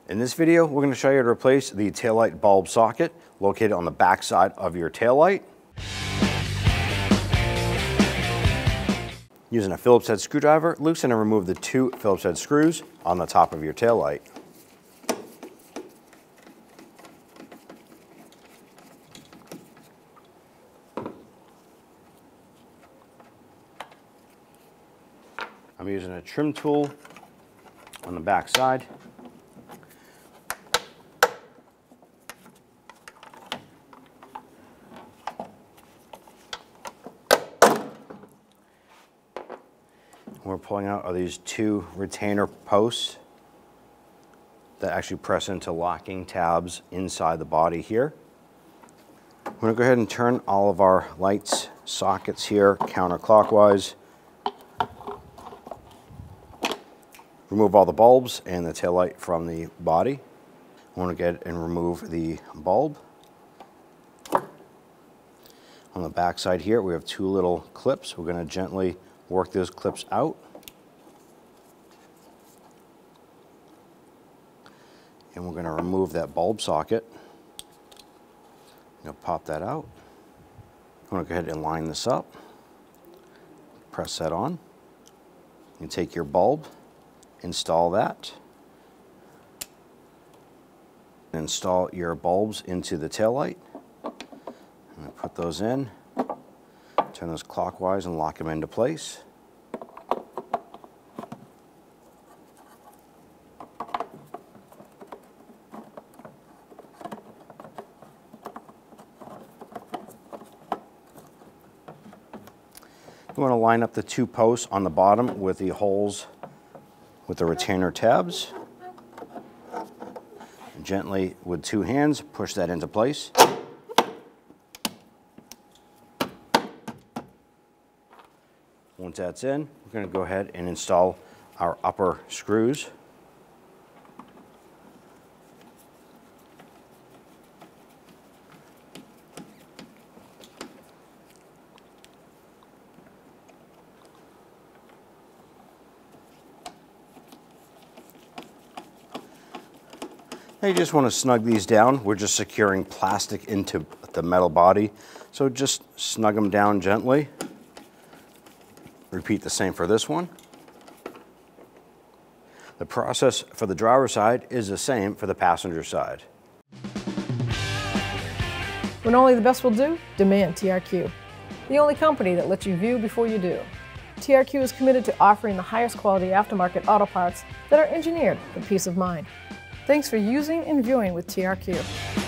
In this video, we're going to show you how to replace the taillight bulb socket located on the back side of your taillight. Using a Phillips head screwdriver, loosen and remove the 2 Phillips head screws on the top of your taillight. I'm using a trim tool on the back side. What we're pulling out are these 2 retainer posts that actually press into locking tabs inside the body here. We're going to go ahead and turn all of our lights, sockets here counterclockwise. Remove all the bulbs and the taillight from the body. I want to get and remove the bulb. On the back side here, we have 2 little clips. We're going to gently work those clips out. And we're going to remove that bulb socket. I'm going to pop that out. I'm going to go ahead and line this up. Press that on. You take your bulb, install that. Install your bulbs into the taillight. And put those in. Turn those clockwise and lock them into place. You want to line up the 2 posts on the bottom with the holes with the retainer tabs. And gently, with 2 hands, push that into place. Once that's in, we're going to go ahead and install our upper screws. Now you just want to snug these down. We're just securing plastic into the metal body, so just snug them down gently. Repeat the same for this one. The process for the driver's side is the same for the passenger side. When only the best will do, demand TRQ. The only company that lets you view before you do. TRQ is committed to offering the highest quality aftermarket auto parts that are engineered for peace of mind. Thanks for using and viewing with TRQ.